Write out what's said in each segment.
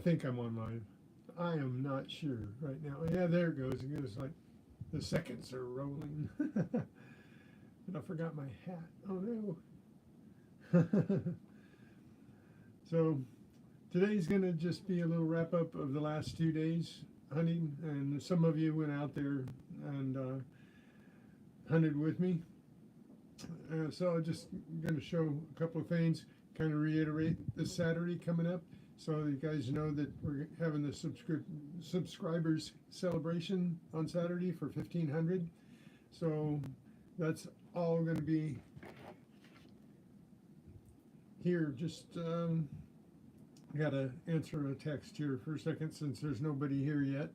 think I'm on live. I am not sure right now. Yeah, there it goes. It goes like the seconds are rolling. And I forgot my hat. Oh no. So today's going to just be a little wrap up of the last 2 days hunting, and some of you went out there and hunted with me. So I'm just going to show a couple of things, kind of reiterate this Saturday coming up, so you guys know that we're having the subscribers celebration on Saturday for 1,500. So that's all going to be here. Just got to answer a text here for a second since there's nobody here yet.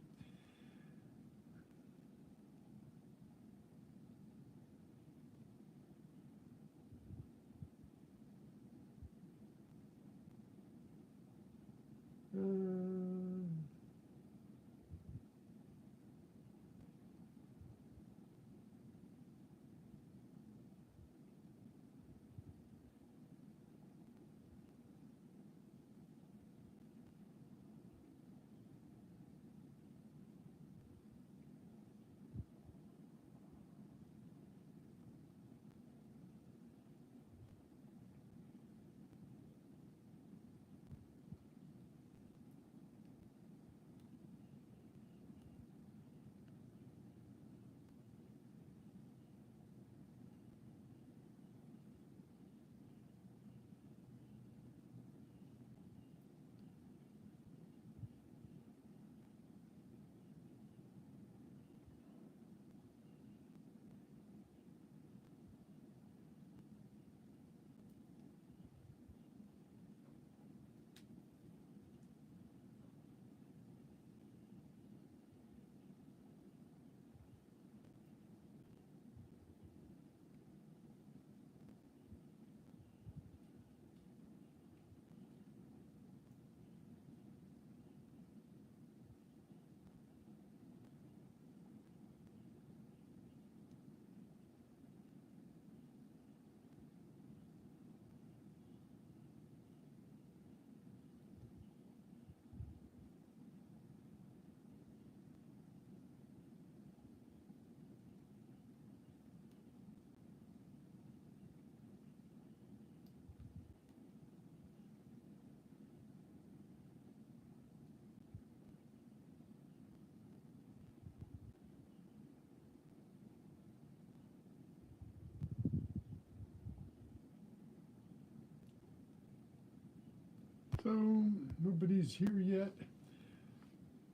So nobody's here yet.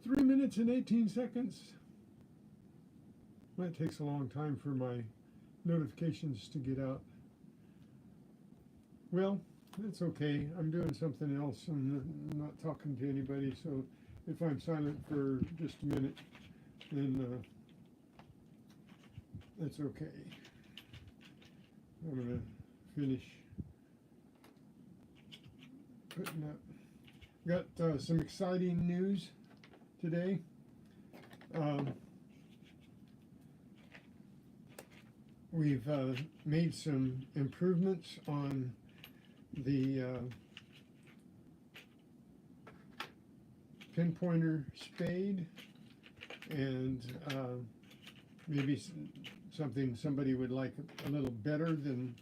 3 minutes and 18 seconds. That takes a long time for my notifications to get out. Well, that's okay. I'm doing something else. I'm not talking to anybody, so if I'm silent for just a minute, then that's okay. I'm going to finish putting up. Got some exciting news today. We've made some improvements on the pinpointer spade, and maybe something somebody would like a little better than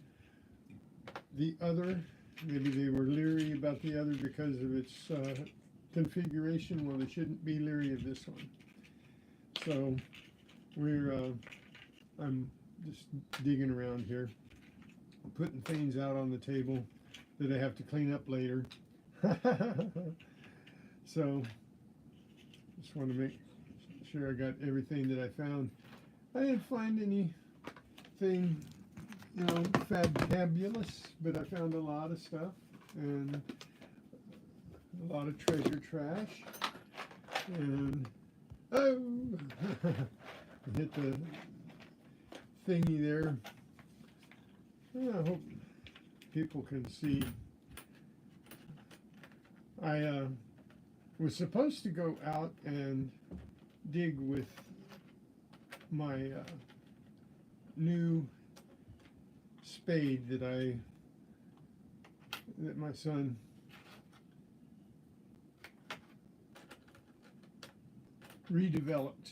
the other. Maybe they were leery about the other because of its configuration. Well, they shouldn't be leery of this one. So I'm just digging around here, putting things out on the table that I have to clean up later. So just want to make sure I got everything that I found. I didn't find anything, you know, fabulous, but I found a lot of stuff and a lot of treasure trash. And oh, I hit the thingy there. I hope people can see. I was supposed to go out and dig with my new spade that my son redeveloped.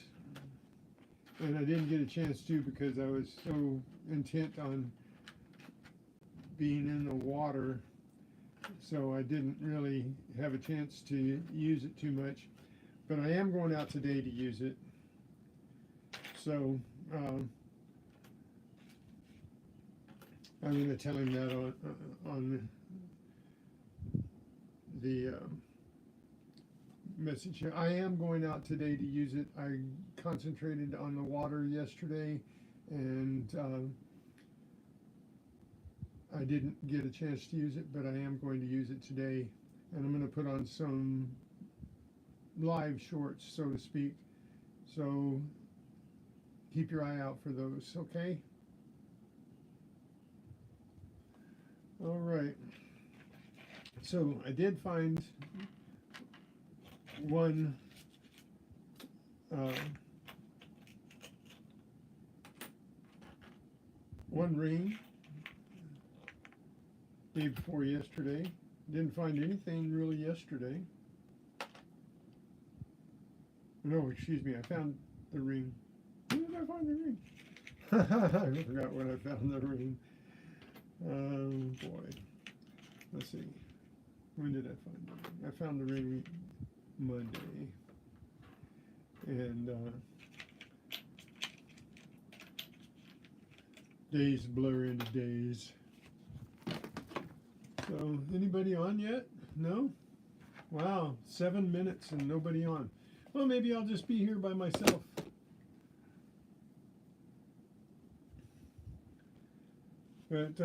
And I didn't get a chance to because I was so intent on being in the water, so I didn't really have a chance to use it too much. But I am going out today to use it. So I'm going to tell him that on the message here. I am going out today to use it. I concentrated on the water yesterday, and I didn't get a chance to use it, but I am going to use it today, and I'm going to put on some live shorts, so to speak. So keep your eye out for those, okay? All right. So I did find one ring day before yesterday. Didn't find anything really yesterday. No, excuse me, I found the ring. When did I find the ring? I forgot when I found the ring. Oh boy. Let's see. When did I find the ring? I found the ring Monday. And days blur into days. So, anybody on yet? No? Wow, 7 minutes and nobody on. Well, maybe I'll just be here by myself. But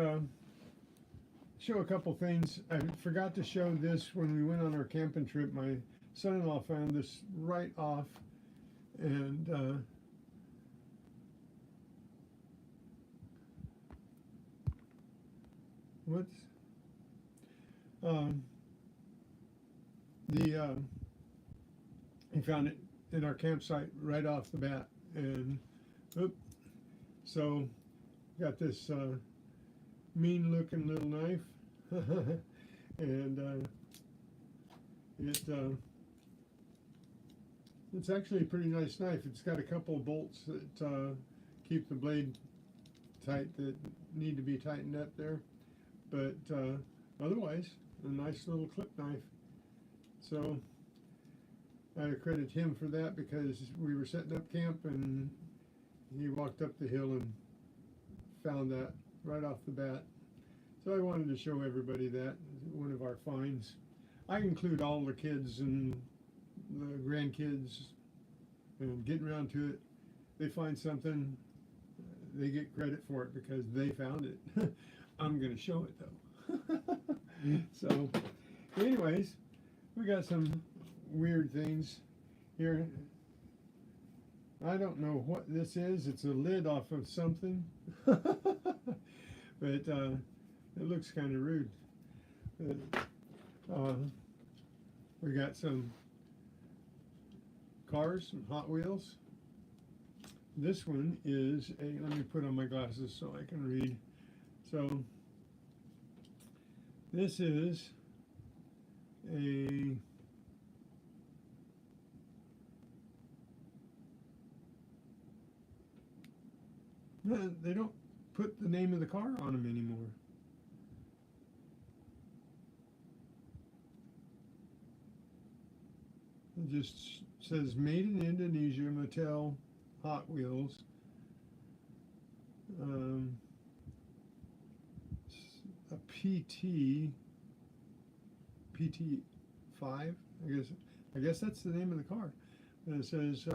show a couple things. I forgot to show this when we went on our camping trip. My son-in-law found this right off, and he found it in our campsite right off the bat, and so got this mean-looking little knife, and it's actually a pretty nice knife. It's got a couple of bolts that keep the blade tight that need to be tightened up there, but otherwise a nice little clip knife. So I credit him for that because we were setting up camp and he walked up the hill and found that right off the bat. So I wanted to show everybody that, one of our finds. I include all the kids and the grandkids, and getting around to it, they find something, they get credit for it because they found it. I'm going to show it though. So anyways, we got some weird things here. I don't know what this is. It's a lid off of something. But it looks kind of rude. But, we got some cars, some Hot Wheels. This one is a, let me put on my glasses so I can read. So this is a they don't put the name of the car on them anymore. It just says made in Indonesia, Mattel, Hot Wheels. A PT5, I guess that's the name of the car. And it says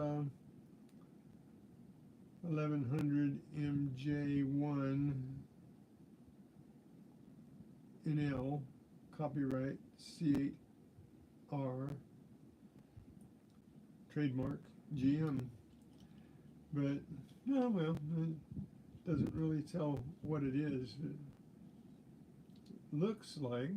1100 MJ1 NL, copyright C8R, trademark GM. But no, well, it doesn't really tell what it is. It looks like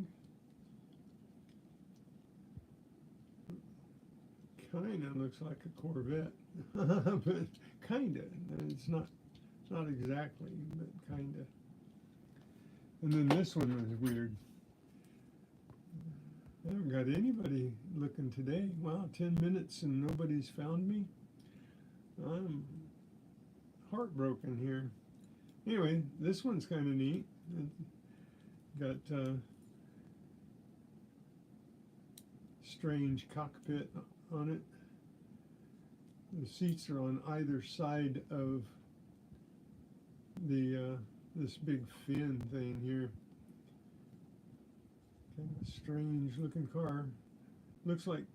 kinda looks like a Corvette. But kinda. It's not exactly, but kinda. And then this one was weird. I haven't got anybody looking today. Wow, 10 minutes and nobody's found me. I'm heartbroken here. Anyway, this one's kind of neat. Got strange cockpit on it. The seats are on either side of the this big fin thing here. Kind of a strange looking car. Looks like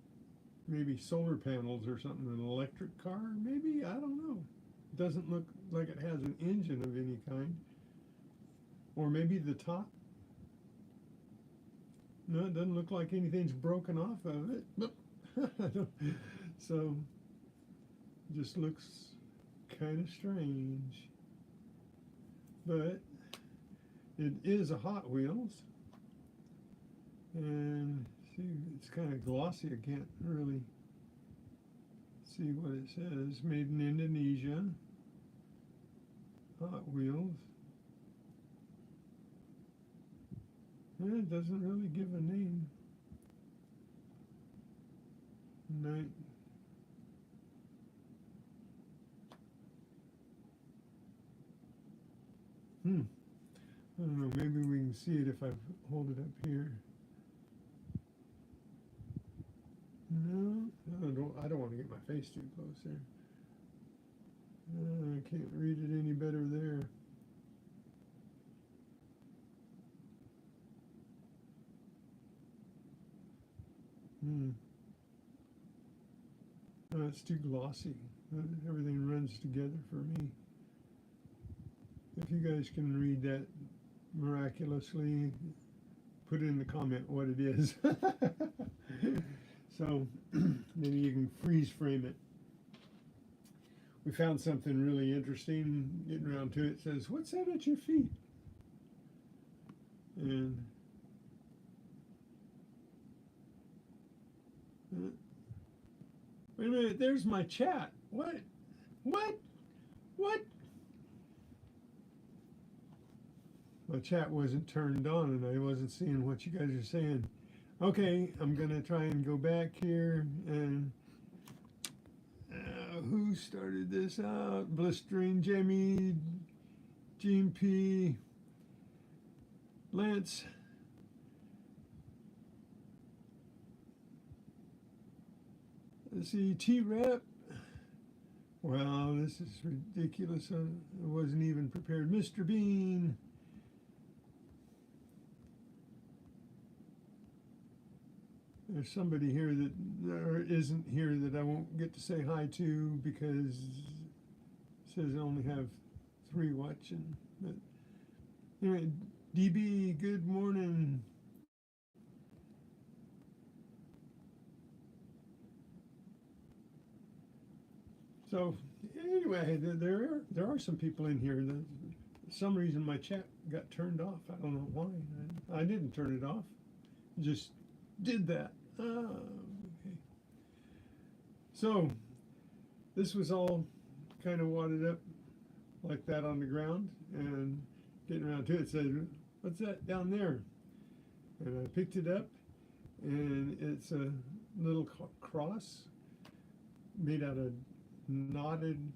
maybe solar panels or something. An electric car, maybe? I don't know. It doesn't look like it has an engine of any kind. Or maybe the top. No, it doesn't look like anything's broken off of it. So, just looks kind of strange. But it is a Hot Wheels. And see, it's kind of glossy. I can't really see what it says. Made in Indonesia. Hot Wheels. And it doesn't really give a name. I don't know, maybe we can see it if I hold it up here. No, I don't want to get my face too close there. I can't read it any better there. Oh, it's too glossy. Everything runs together for me. If you guys can read that miraculously, put in the comment what it is. So maybe you can freeze frame it. We found something really interesting. Getting around to it, it says, "What's that at your feet?" And wait a minute, there's my chat. What? What? My chat wasn't turned on and I wasn't seeing what you guys are saying. Okay, I'm gonna try and go back here and who started this out? Blistering Jamie, Gene P, Lance. Let's see, T-Rep. Wow, this is ridiculous. I wasn't even prepared. Mr. Bean. There's somebody here that isn't here that I won't get to say hi to because it says I only have 3 watching. But anyway, DB, good morning. So anyway, there are some people in here that for some reason my chat got turned off. I don't know why. I didn't turn it off. Just did that. Okay. So this was all kind of wadded up like that on the ground, and getting around to it said, "What's that down there?" And I picked it up, and it's a little cross made out of knotted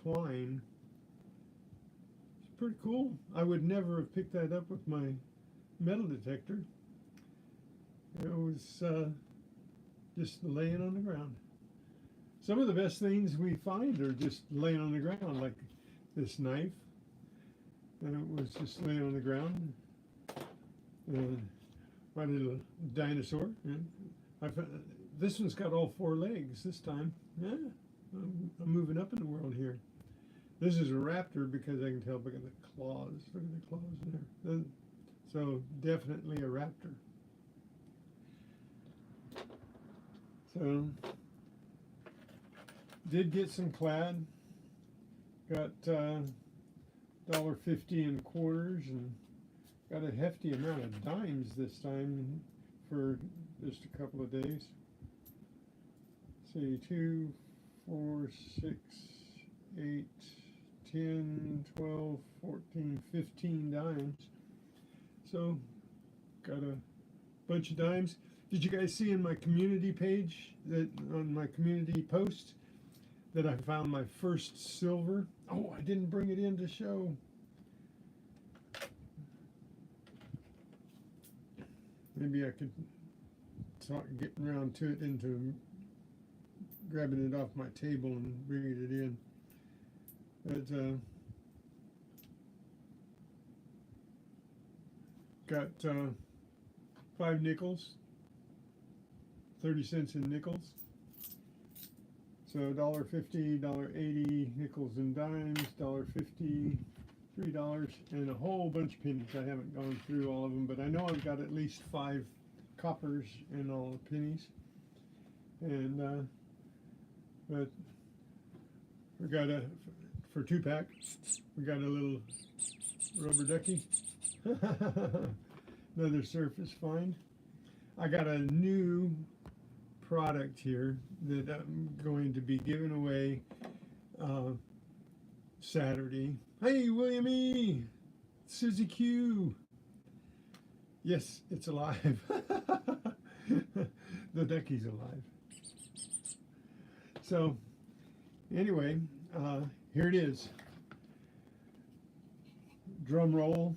twine. It's pretty cool. I would never have picked that up with my metal detector. It was just laying on the ground. Some of the best things we find are just laying on the ground, like this knife. And it was just laying on the ground. My little dinosaur. This one's got all 4 legs this time. Yeah, I'm moving up in the world here. This is a raptor because I can tell. Look at the claws. Look at the claws there. So definitely a raptor. So, did get some clad. Got $1.50 in quarters and got a hefty amount of dimes this time for just a couple of days. See, 2, 4, 6, 8, 10, 12, 14, 15 dimes. So, got a bunch of dimes. Did you guys see in my community page, that on my community post, that I found my first silver. Oh, I didn't bring it in to show. Maybe I could start getting around to it into grabbing it off my table and bringing it in. But got 5 nickels, 30 cents in nickels. So $1.50, $1.80, nickels and dimes, $1.50, $3, and a whole bunch of pennies. I haven't gone through all of them, but I know I've got at least 5 coppers and all the pennies. And but we got for 2-pack, we got a little rubber ducky. Another surface find. I got a new product here that I'm going to be giving away Saturday. Hey, William E. Susie Q. Yes, it's alive. The ducky's alive. So, anyway, here it is. Drum roll.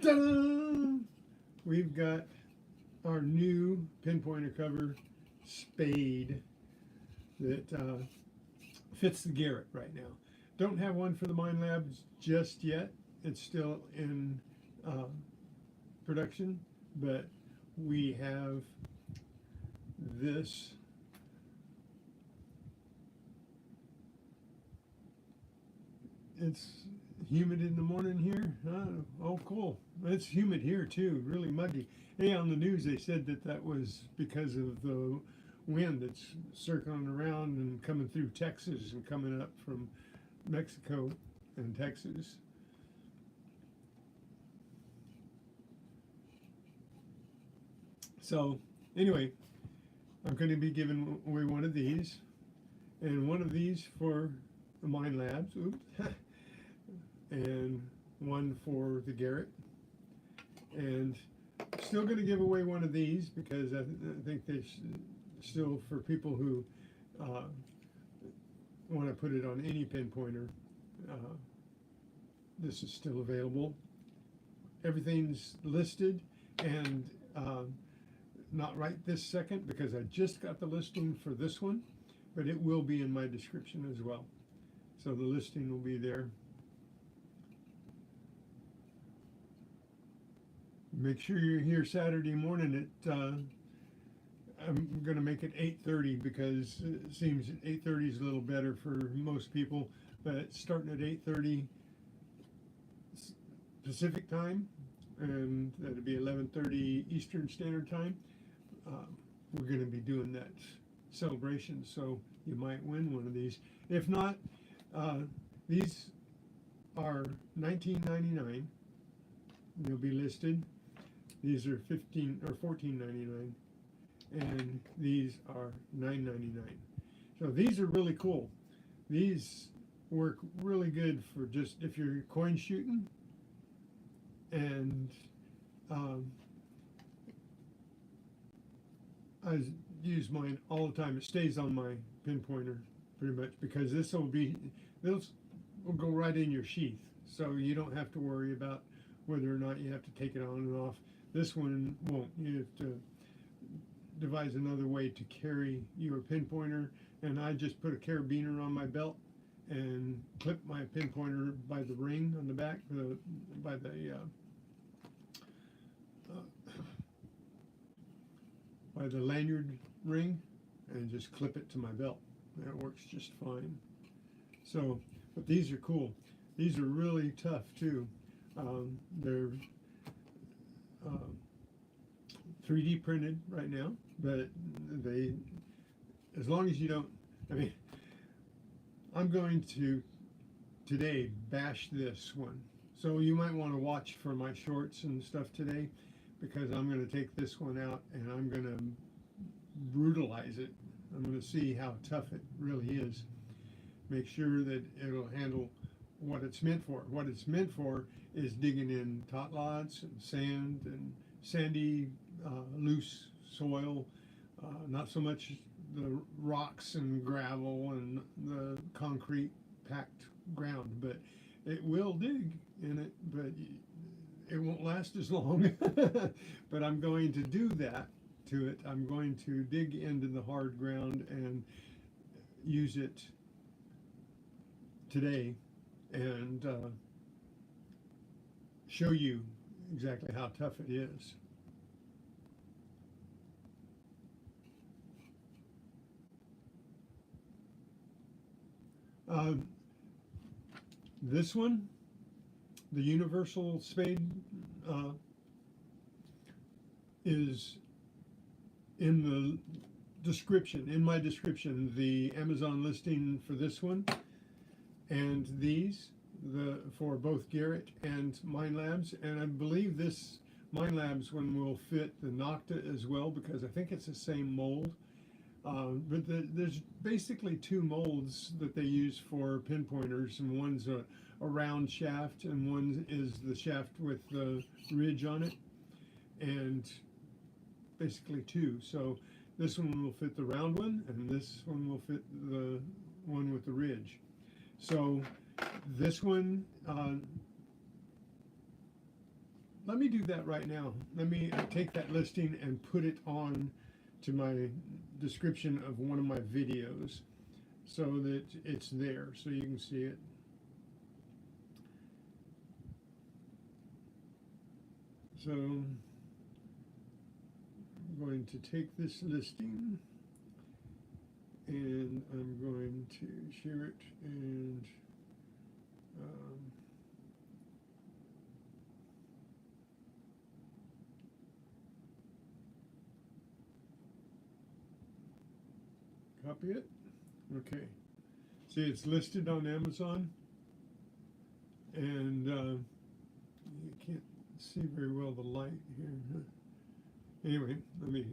Ta-da! We've got our new pinpointer cover spade that fits the Garrett right now. Don't have one for the Mine Labs just yet. It's still in production, but we have this. It's humid in the morning here. Oh, cool. It's humid here too, really muggy. Hey, on the news they said that that was because of the wind that's circling around and coming through Texas and coming up from Mexico and Texas. So anyway, I'm going to be giving away one of these and one of these for the Mine Labs. Oops. And one for the Garrett, and still going to give away one of these because I think they still, for people who want to put it on any pinpointer, this is still available. Everything's listed, and not right this second because I just got the listing for this one, but it will be in my description as well. So the listing will be there. Make sure you're here Saturday morning at, I'm going to make it 8:30 because it seems 8:30 is a little better for most people, but starting at 8:30 Pacific time, and that'll be 11:30 Eastern Standard Time. We're going to be doing that celebration, so you might win one of these. If not, these are $19.99. They'll be listed. These are $15 or $14.99, and these are $9.99. So these are really cool. These work really good for just if you're coin shooting, and I use mine all the time. It stays on my pinpointer pretty much because this will go right in your sheath, so you don't have to worry about whether or not you have to take it on and off. This one won't. You have to devise another way to carry your pinpointer, and I just put a carabiner on my belt and clip my pinpointer by the ring on the back, by the lanyard ring, and just clip it to my belt. That works just fine. So, but these are cool. These are really tough too. They're 3D printed right now, but they, as long as you don't, I mean, I'm going to today bash this one. So you might want to watch for my shorts and stuff today, because I'm going to take this one out and I'm going to brutalize it. I'm going to see how tough it really is. Make sure that it'll handle what it's meant for. What it's meant for is digging in tot lots and sand and sandy, loose soil, Not so much the rocks and gravel and the concrete packed ground, but it will dig in it, but it won't last as long. But I'm going to do that to it. I'm going to dig into the hard ground and use it today and show you exactly how tough it is. This one, the Universal Spade, is in the description, in my description, the Amazon listing for this one and these, for both Garrett and Mine Labs, and I believe this Mine Labs one will fit the Nocta as well, because I think it's the same mold. But there's basically two molds that they use for pinpointers, and one's a round shaft and one is the shaft with the ridge on it, and basically two. So this one will fit the round one and this one will fit the one with the ridge. So this one, let me do that right now. Let me take that listing and put it on to my description of one of my videos so that it's there so you can see it. So I'm going to take this listing and I'm going to share it and copy it. Okay. See, it's listed on Amazon, and you can't see very well the light here. Anyway, let me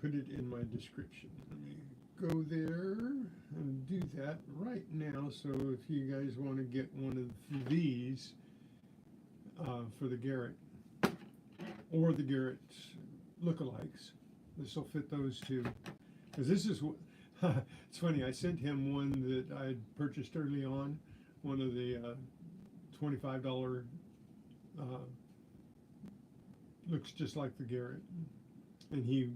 put it in my description. Let me go there and do that right now. So if you guys want to get one of these for the Garrett or the Garrett lookalikes, this will fit those two. Because this is what it's funny, I sent him one that I had purchased early on, one of the $25 looks just like the Garrett, and he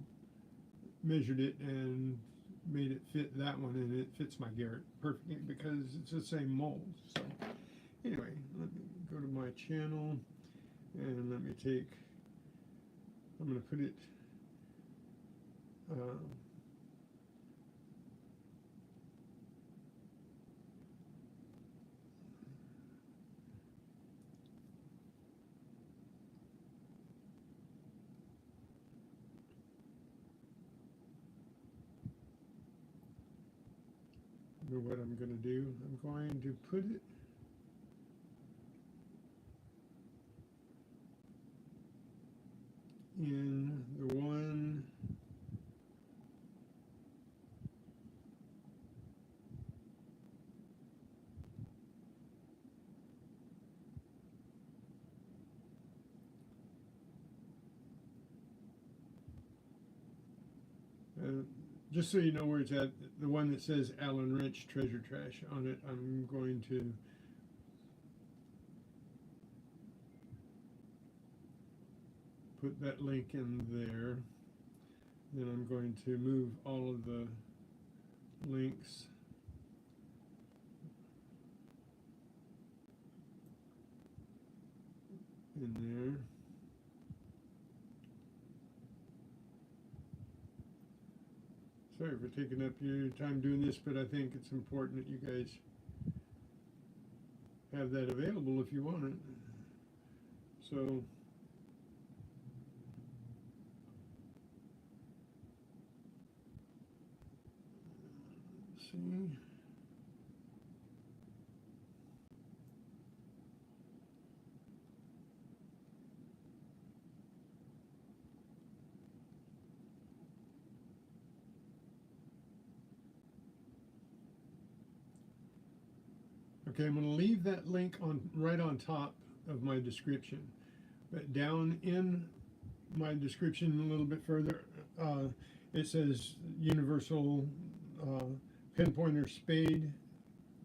measured it and made it fit that one, and it fits my Garrett perfectly because it's the same mold. So anyway, let me go to my channel and let me take, I'm going to put it what I'm going to do. I'm going to put it in the one just so you know where it's at, the one that says Allen Wrench Treasure Trash on it, I'm going to put that link in there. Then I'm going to move all of the links in there. Sorry for taking up your time doing this, but I think it's important that you guys have that available if you want it. So let's see. Okay, I'm going to leave that link on right on top of my description, but down in my description a little bit further. It says Universal Pinpointer Spade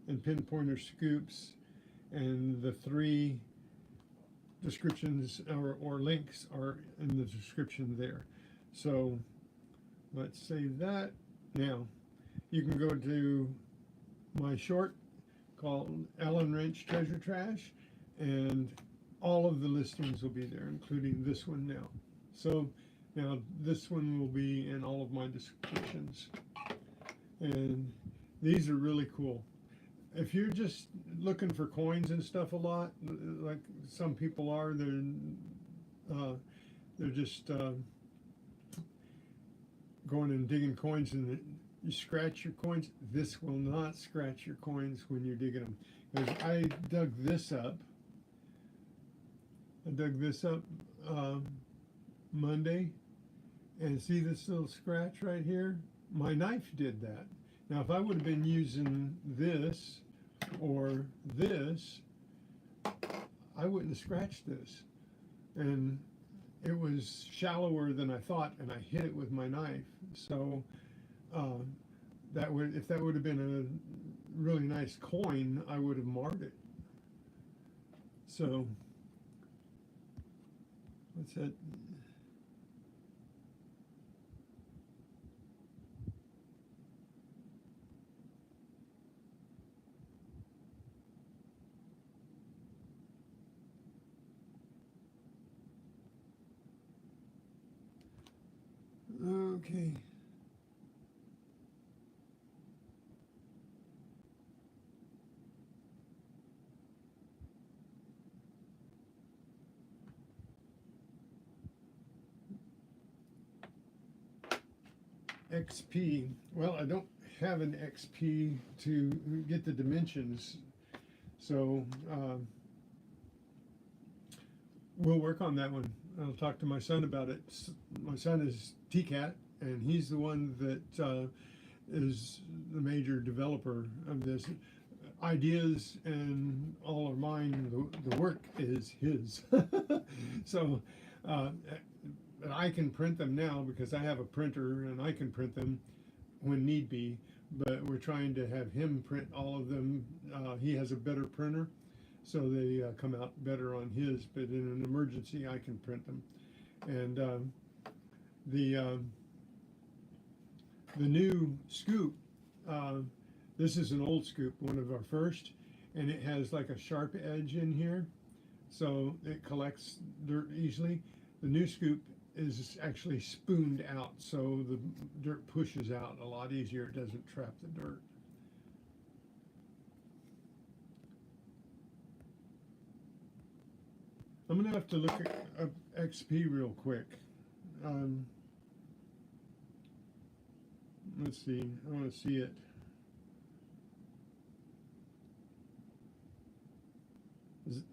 and Pinpointer Scoops, and the three descriptions or links are in the description there. So let's save that. Now you can go to my short called Allen Wrench Treasure Trash, and all of the listings will be there, including this one now. So now this one will be in all of my descriptions, and these are really cool. If you're just looking for coins and stuff a lot, like some people are, they're just going and digging coins, and you scratch your coins. This will not scratch your coins when you're digging them. Because I dug this up. Monday, and see this little scratch right here? My knife did that. Now if I would have been using this or this, I wouldn't have scratched this. And it was shallower than I thought, and I hit it with my knife. So if that would have been a really nice coin, I would have marred it. So what's that? Okay. XP. Well, I don't have an XP to get the dimensions, so we'll work on that one. I'll talk to my son about it. My son is Tcat, and he's the one that is the major developer of this. Ideas and all are mine. The work is his. So I can print them now because I have a printer and I can print them when need be, but we're trying to have him print all of them. He has a better printer, so they come out better on his, but in an emergency I can print them. And the new scoop, this is an old scoop, one of our first, and it has like a sharp edge in here, so it collects dirt easily. The new scoop is actually spooned out, so the dirt pushes out a lot easier. It doesn't trap the dirt. I'm gonna have to look up XP real quick. Let's see, I want to see it. Is it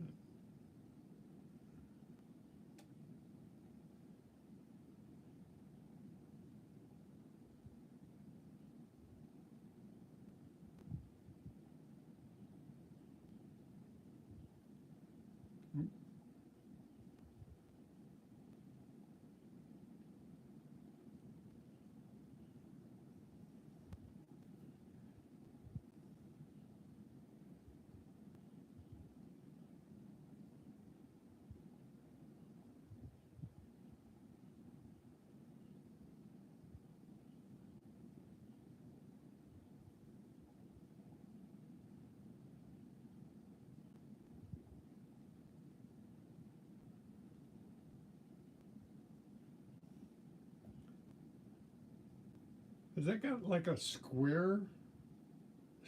Has that got like a square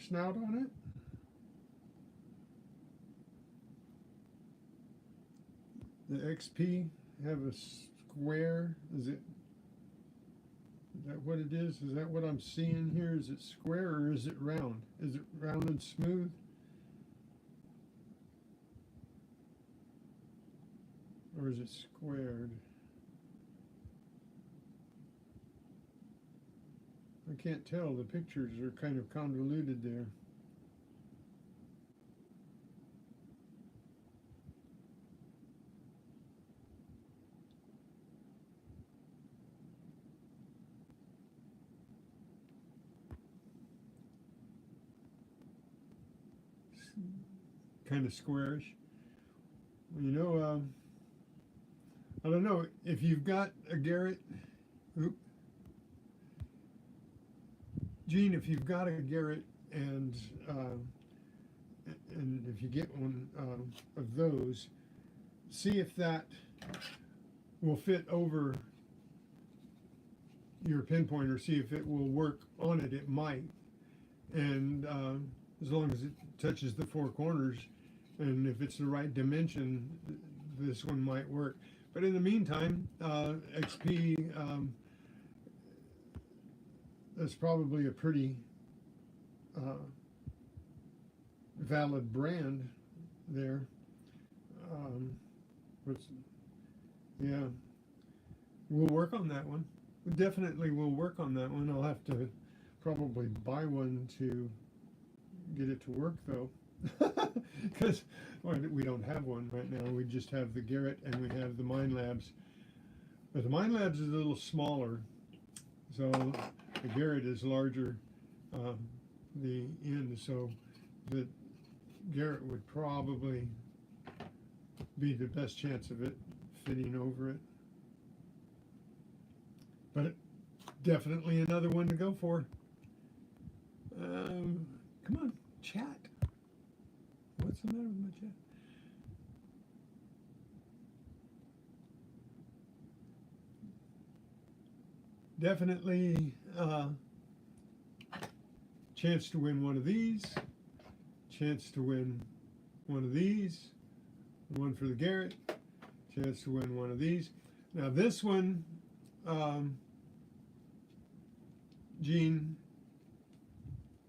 snout on it? The XP have a square? Is that what it is? Is that what I'm seeing here? Is it square or is it round? Is it round and smooth? Or is it squared? I can't tell. The pictures are kind of convoluted there. kind of squarish. You know, I don't know if you've got a Garrett. Gene, if you've got a Garrett and if you get one of those, see if that will fit over your pinpointer. See if it will work on it. It might, and as long as it touches the four corners, and if it's the right dimension, this one might work. But in the meantime, XP, that's probably a pretty valid brand there. Yeah, we'll work on that one. Definitely we'll work on that one. I'll have to probably buy one to get it to work though. Because we don't have one right now. We just have the Garrett and we have the Mind Labs. But the Mind Labs is a little smaller. So the Garrett is larger, the end. So the Garrett would probably be the best chance of it fitting over it. But definitely another one to go for. Come on, chat. What's the matter with my chat? Definitely chance to win one of these, chance to win one of these, one for the Garrett, chance to win one of these. Now this one, Gene,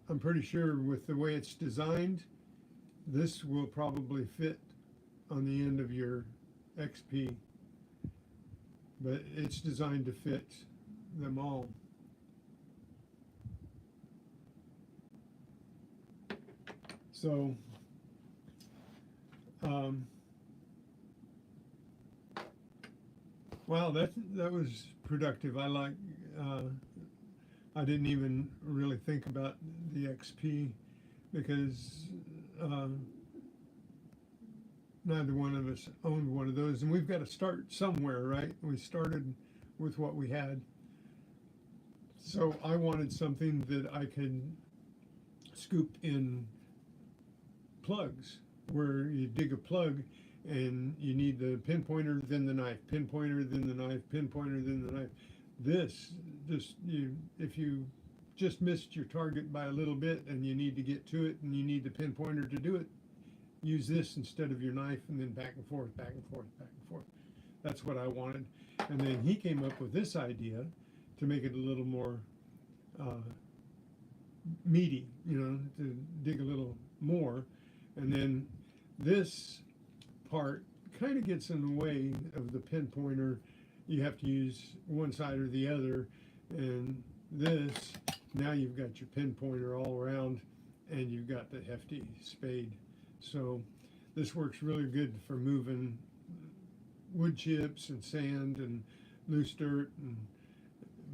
I'm pretty sure with the way it's designed, this will probably fit on the end of your XP, but it's designed to fit them all. So, wow, that was productive. I like. I didn't even really think about the XP because neither one of us owned one of those, and we've got to start somewhere, right? We started with what we had. So I wanted something that I could scoop in plugs, where you dig a plug and you need the pinpointer, then the knife, pinpointer, then the knife, pinpointer, then the knife. This, if you just missed your target by a little bit and you need to get to it and you need the pinpointer to do it, use this instead of your knife, and then back and forth, back and forth, back and forth. That's what I wanted. And then he came up with this idea to make it a little more meaty, you know, to dig a little more. And then this part kind of gets in the way of the pinpointer. You have to use one side or the other, and this, now you've got your pinpointer all around and you've got the hefty spade. So this works really good for moving wood chips and sand and loose dirt,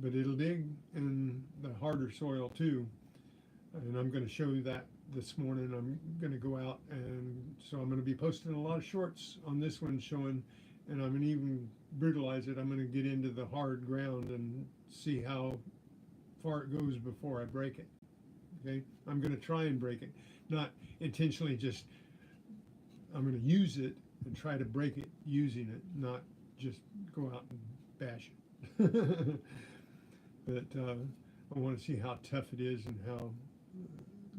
but it'll dig in the harder soil too. And I'm going to show you that this morning. I'm going to go out, and so I'm going to be posting a lot of shorts on this one showing, and I'm going to even brutalize it. I'm going to get into the hard ground and see how far it goes before I break it. Okay, I'm going to try and break it, not intentionally, just I'm going to use it and try to break it using it, not just go out and bash it. But I want to see how tough it is and how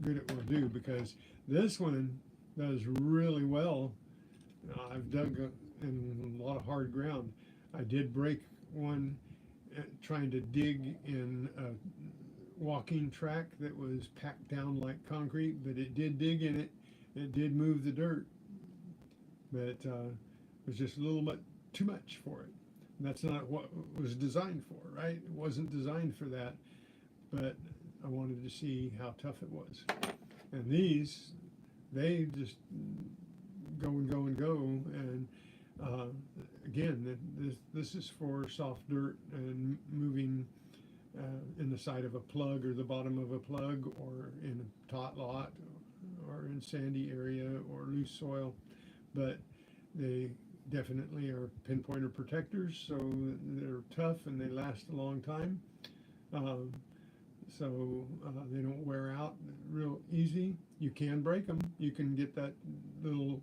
good it will do, because this one does really well. I've dug in a lot of hard ground. I did break one trying to dig in a walking track that was packed down like concrete, but it did dig in it. It did move the dirt, but it was just a little bit too much for it. And that's not what it was designed for, right? It wasn't designed for that, but I wanted to see how tough it was. And these, they just go and go and go. And again, this is for soft dirt and moving in the side of a plug or the bottom of a plug or in a tot lot or are in sandy area or loose soil, but they definitely are pinpointer protectors, so they're tough and they last a long time. They don't wear out real easy. You can break them. You can get that little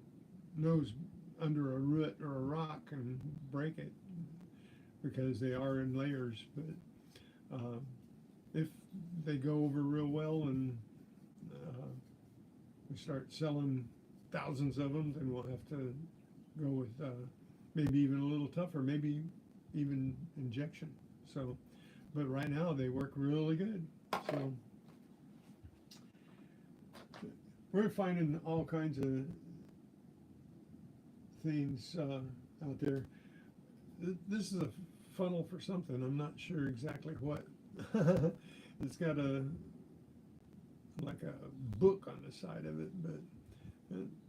nose under a root or a rock and break it because they are in layers. But if they go over real well and we start selling thousands of them, then we'll have to go with maybe even a little tougher, maybe even injection. So, but right now they work really good. So we're finding all kinds of things out there. This is a funnel for something. I'm not sure exactly what. It's got like a book on the side of it, but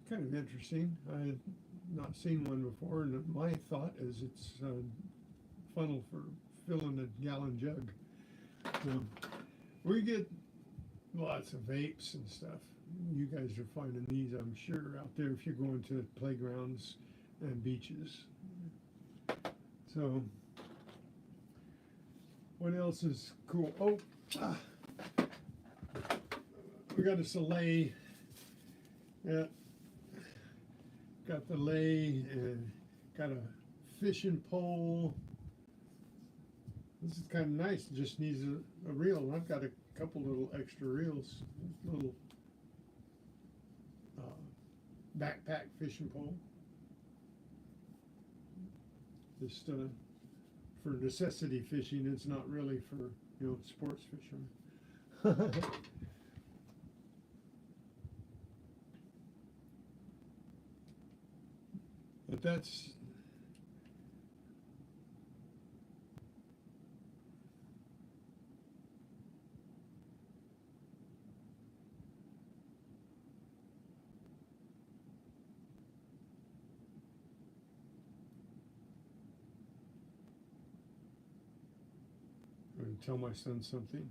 kind of interesting. I had not seen one before, and my thought is it's a funnel for filling a gallon jug. So we get lots of vapes and stuff. You guys are finding these, I'm sure, out there if you're going to playgrounds and beaches. So what else is cool? Oh, we got us a lay. Yeah, got the lay and got a fishing pole. This is kind of nice. It just needs a reel. I've got a couple little extra reels, little backpack fishing pole. Just for necessity fishing. It's not really for, you know, sports fishing. But that's I'm going to tell my son something.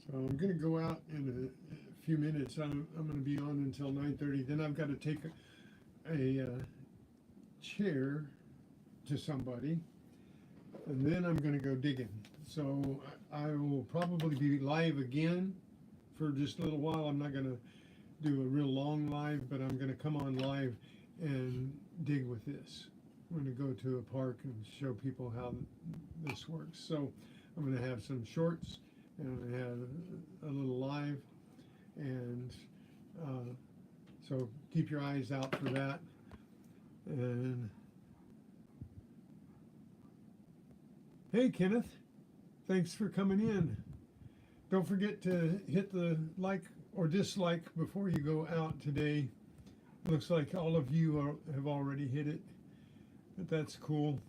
So I'm going to go out in a few minutes. I'm going to be on until 9:30. Then I've got to take a chair to somebody, and then I'm going to go digging. So I will probably be live again for just a little while. I'm not going to do a real long live, but I'm going to come on live and dig with this. I'm going to go to a park and show people how this works. So I'm going to have some shorts, and I'm going to have a little live, and so keep your eyes out for that. And hey, Kenneth, thanks for coming in. Don't forget to hit the like or dislike before you go out today. Looks like all of you have already hit it, but that's cool.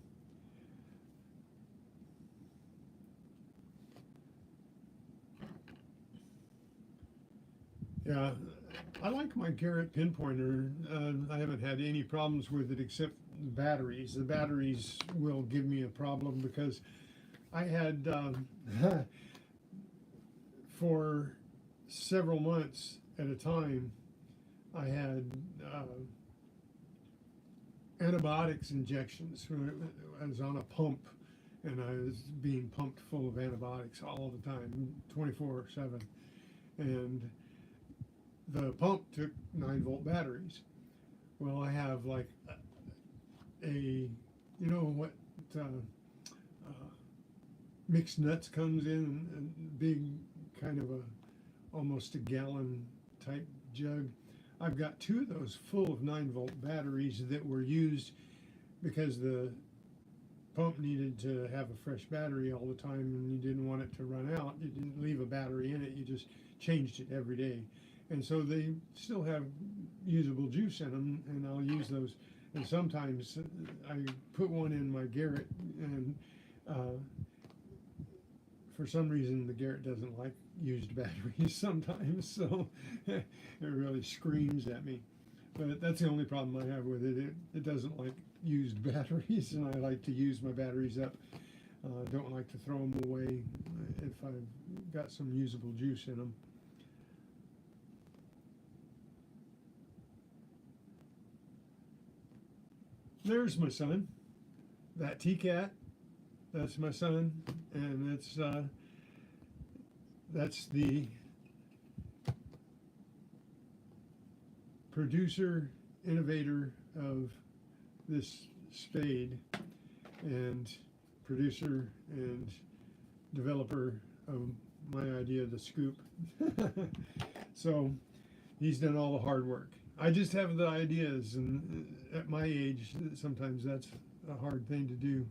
Yeah, I like my Garrett pinpointer. I haven't had any problems with it except the batteries. The batteries will give me a problem because I had for several months at a time, I had antibiotics injections. I was on a pump, and I was being pumped full of antibiotics all the time, 24/7. And the pump took 9-volt batteries. Well, I have like you know what, mixed nuts comes in a big kind of almost a gallon type jug. I've got 2 of those full of 9-volt batteries that were used because the pump needed to have a fresh battery all the time, and you didn't want it to run out. You didn't leave a battery in it, you just changed it every day. And so they still have usable juice in them, and I'll use those. And sometimes I put one in my Garrett, and for some reason the Garrett doesn't like used batteries sometimes, so it really screams at me. But that's the only problem I have with it. It doesn't like used batteries, and I like to use my batteries up. Don't like to throw them away if I've got some usable juice in them. There's my son. That Tcat, that's my son, and that's the producer, innovator of this spade, and producer and developer of my idea of the scoop. So he's done all the hard work. I just have the ideas, and at my age, sometimes that's a hard thing to do.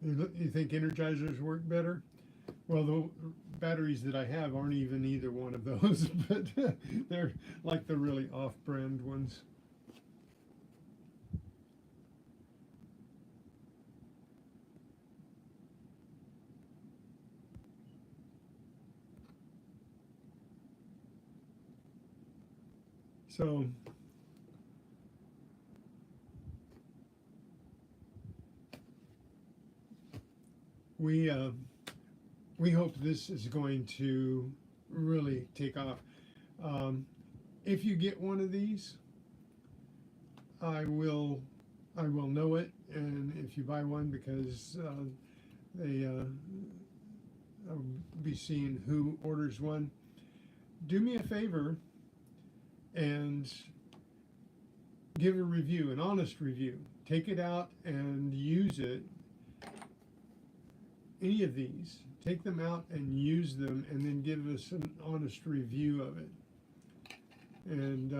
You think energizers work better? Well, the batteries that I have aren't even either one of those, but they're like the really off-brand ones. So we hope this is going to really take off. If you get one of these, I will know it, and if you buy one, because I'll be seeing who orders one. Do me a favor and give a review, an honest review. Take it out and use it. Any of these, take them out and use them, and then give us an honest review of it. And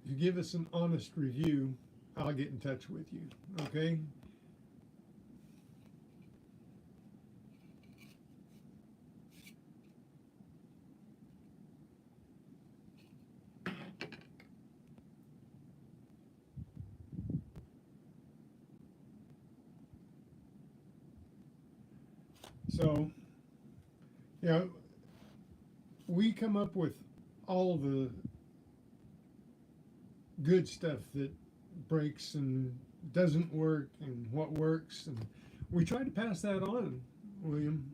if you give us an honest review, I'll get in touch with you, okay? So, yeah, we come up with all the good stuff that breaks and doesn't work and what works, and we try to pass that on, William,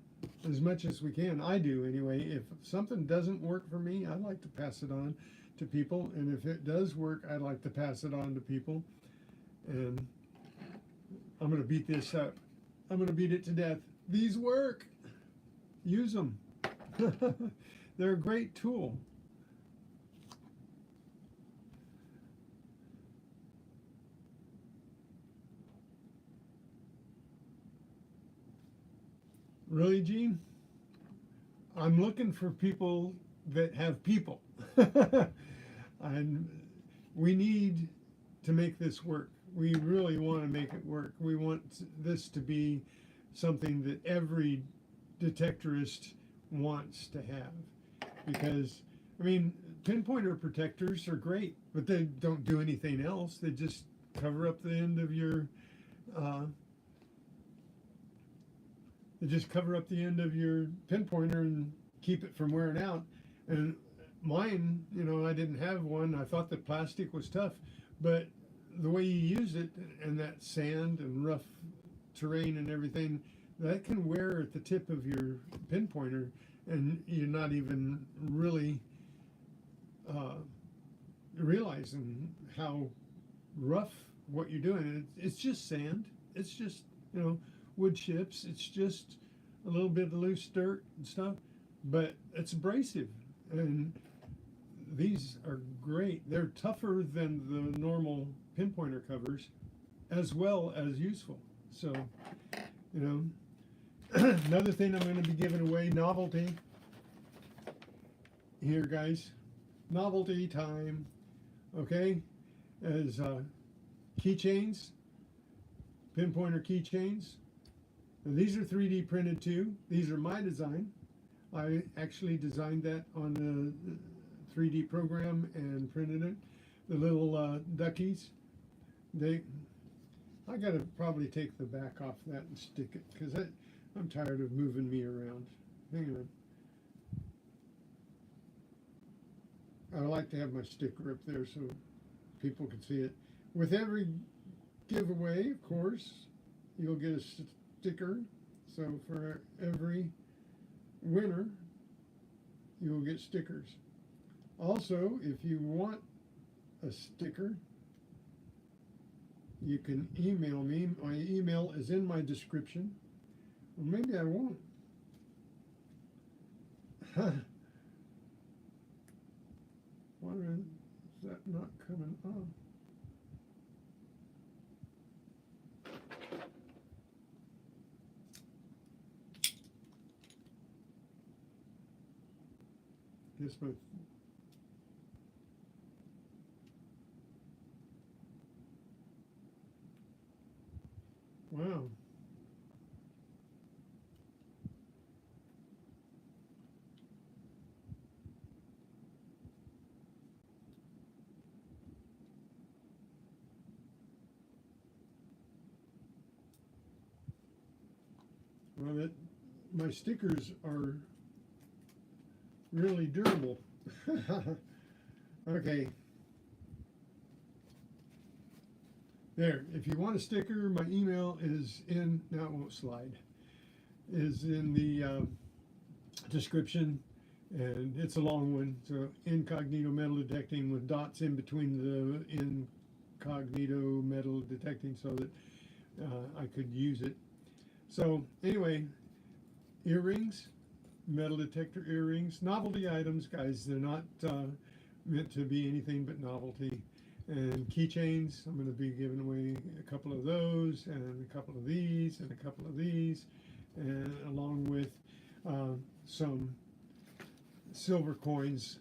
as much as we can. I do anyway. If something doesn't work for me, I like to pass it on to people, and if it does work, I like to pass it on to people. And I'm going to beat this up. I'm going to beat it to death. These work. Use them. They're a great tool. Really, Gene? I'm looking for people that have people. And we need to make this work. We really want to make it work. We want this to be something that every detectorist wants to have, because I mean, pinpointer protectors are great, but they don't do anything else. They just cover up the end of your pinpointer and keep it from wearing out. And mine, you know, I didn't have one. I thought that plastic was tough, but the way you use it, and that sand and rough terrain and everything, that can wear at the tip of your pinpointer, and you're not even really realizing how rough what you're doing. It's just sand. It's just, you know, wood chips. It's just a little bit of loose dirt and stuff, but it's abrasive. And these are great. They're tougher than the normal pinpointer covers, as well as useful. So, you know, another thing I'm going to be giving away, novelty. Here, guys, novelty time. Okay, as keychains, pinpointer keychains. Now, these are 3D printed too. These are my design. I actually designed that on the 3D program and printed it. The little duckies, I gotta probably take the back off that and stick it, because I'm tired of moving me around. Hang on. I like to have my sticker up there so people can see it. With every giveaway, of course, you'll get a sticker. So for every winner, you'll get stickers. Also, if you want a sticker, you can email me. My email is in my description. Or maybe I won't. Why is that not coming up? Guess my wow. Well, my stickers are really durable. Okay. There. If you want a sticker, my email is in, now it won't slide, is in the description, and it's a long one. So In.Cognito.Metal.Detecting with dots in between the In.Cognito Metal Detecting so that I could use it. So anyway, earrings, metal detector earrings, novelty items, guys. They're not meant to be anything but novelty. And keychains, I'm going to be giving away a couple of those, and a couple of these, and a couple of these, and along with some silver coins.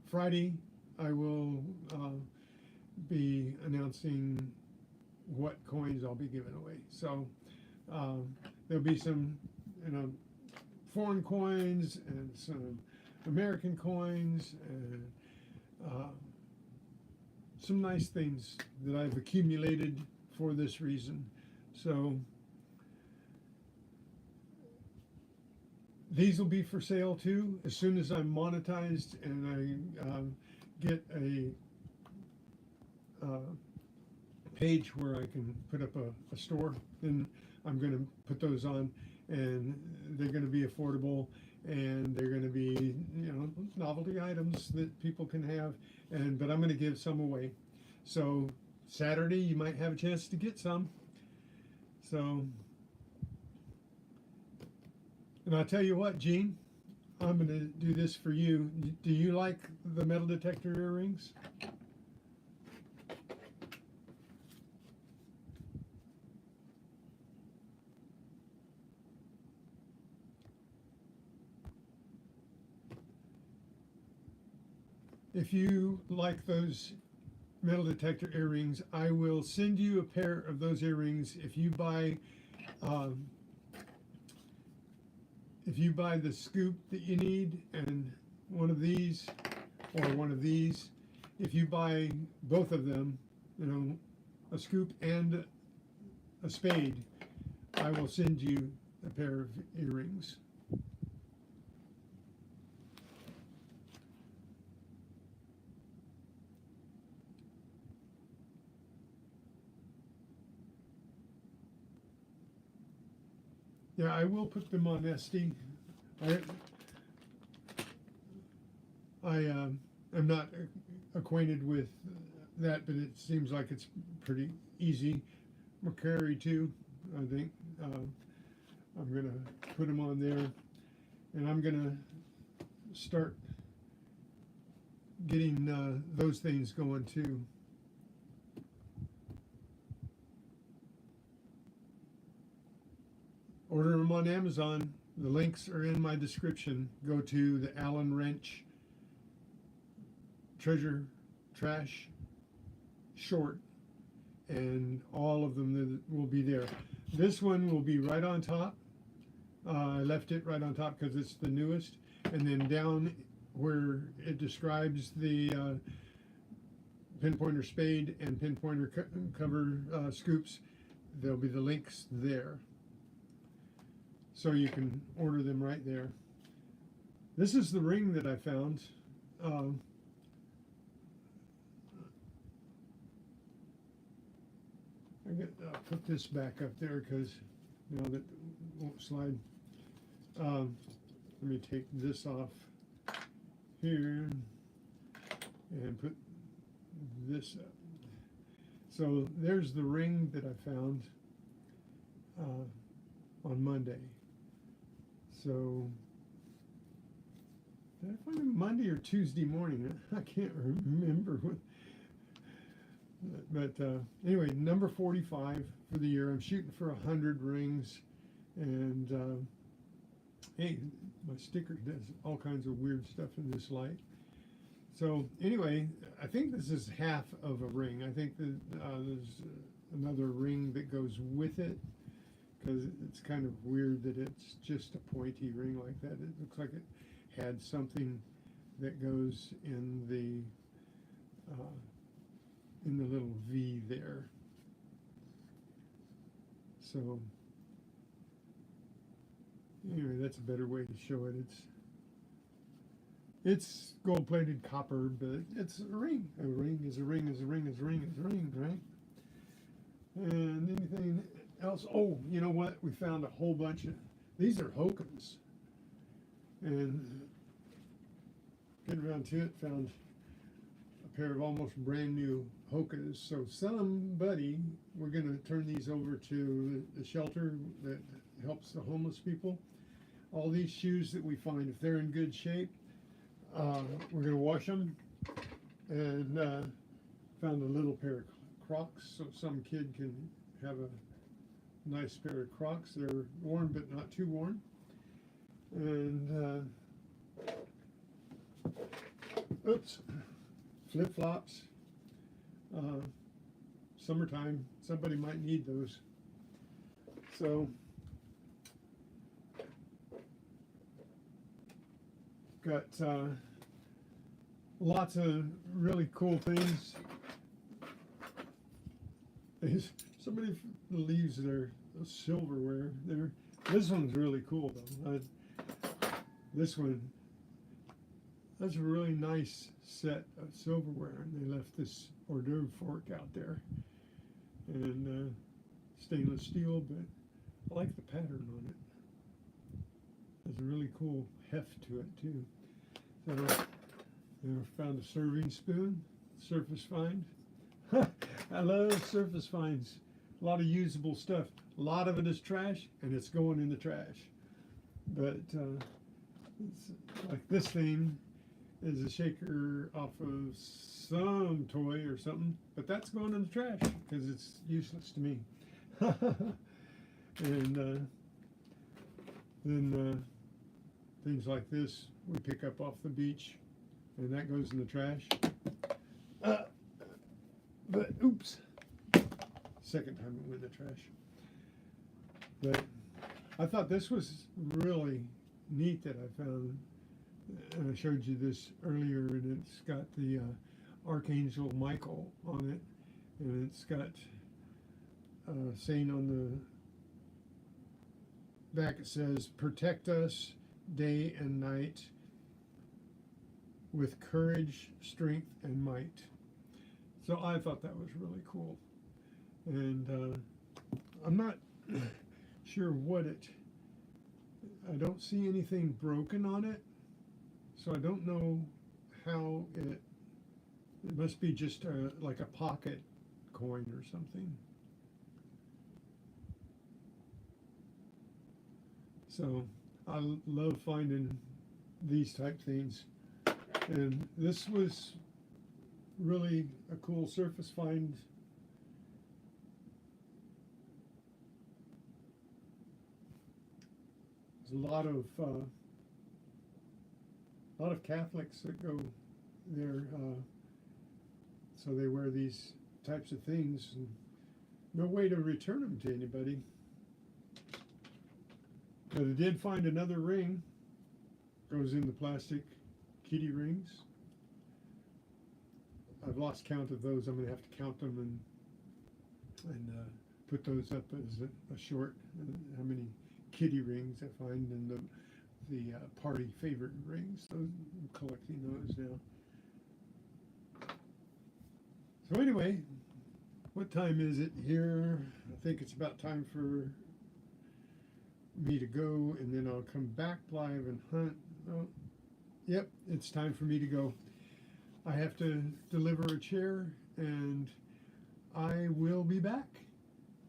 Friday, I will be announcing what coins I'll be giving away. So there'll be some, foreign coins and some American coins and some nice things that I've accumulated for this reason. So these will be for sale too as soon as I'm monetized and I get a page where I can put up a store. Then I'm going to put those on, and they're going to be affordable, and they're going to be, novelty items that people can have, but I'm going to give some away. So Saturday you might have a chance to get some. So, and I'll tell you what, Gene, I'm going to do this for you. Do you like the metal detector earrings? If you like those metal detector earrings, I will send you a pair of those earrings if you buy the scoop that you need, and one of these or one of these. If you buy both of them, a scoop and a spade, I will send you a pair of earrings. Yeah, I will put them on SD. I am not acquainted with that, but it seems like it's pretty easy. McCary too, I think. I'm gonna put them on there, and I'm gonna start getting those things going too. Order them on Amazon. The links are in my description. Go to the Allen Wrench Treasure Trash Short, and all of them will be there. This one will be right on top. I left it right on top because it's the newest. and then down where it describes the pinpointer spade and pinpointer cover scoops, there'll be the links there. So you can order them right there. This is the ring that I found. I'll put this back up there because you know that won't slide. Let me take this off here and put this up. So there's the ring that I found on Monday. So did I find it Monday or Tuesday morning? I can't remember what. But anyway, number 45 for the year. I'm shooting for 100 rings, and hey, my sticker does all kinds of weird stuff in this light. So anyway, I think this is half of a ring. I think that there's another ring that goes with it, because it's kind of weird that it's just a pointy ring like that. It looks like it had something that goes in the little V there. So anyway, that's a better way to show it. It's gold-plated copper, but it's a ring. A ring is a ring is a ring is a ring is a ring, right? And anything else? Oh, you know what? We found a whole bunch of these are Hokens, and getting around to it, found a pair of almost brand new Hokas. So somebody, we're going to turn these over to the shelter that helps the homeless people. All these shoes that we find, if they're in good shape, we're going to wash them. And found a little pair of Crocs, so some kid can have a nice pair of Crocs. They're worn but not too worn. And oops, flip-flops. Summertime, somebody might need those. So got lots of really cool things. Somebody leaves their silverware there. This one's really cool though. This one, that's a really nice set of silverware, and they left this hors d'oeuvre fork out there, and stainless steel, but I like the pattern on it. There's a really cool heft to it too. So I found a serving spoon, surface find. I love surface finds. A lot of usable stuff. A lot of it is trash, and it's going in the trash. But it's like this thing is a shaker off of some toy or something, but that's going in the trash because it's useless to me. And then things like this we pick up off the beach, and that goes in the trash. But oops, second time it went in the trash. But I thought this was really neat that I found. And I showed you this earlier, and it's got the Archangel Michael on it, and it's got saying on the back, it says, "Protect us day and night with courage, strength, and might." So I thought that was really cool, and I'm not sure what I don't see anything broken on it. So I don't know how it must be just like a pocket coin or something. So I love finding these type things. And this was really a cool surface find. There's a lot of Catholics that go there, so they wear these types of things, and no way to return them to anybody. But I did find another ring, goes in the plastic kitty rings. I've lost count of those. I'm going to have to count them and put those up as a short. How many kitty rings I find in the party favorite rings. Those, I'm collecting those now. So anyway, what time is it here? I think it's about time for me to go, and then I'll come back live and hunt. Oh, yep, it's time for me to go. I have to deliver a chair, and I will be back.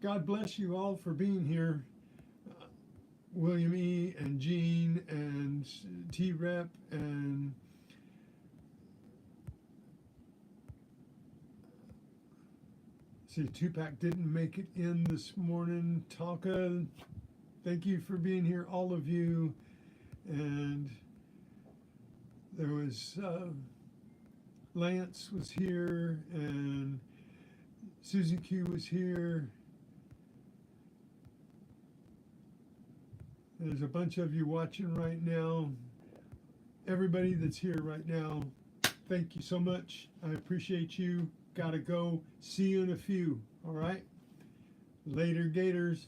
God bless you all for being here. William E. and Jean and T-Rep and see, Tupac didn't make it in this morning. Talka, thank you for being here, all of you. And there was Lance was here, and Susan Q was here. There's a bunch of you watching right now. Everybody that's here right now, thank you so much. I appreciate you. Gotta go. See you in a few. All right? Later, Gators.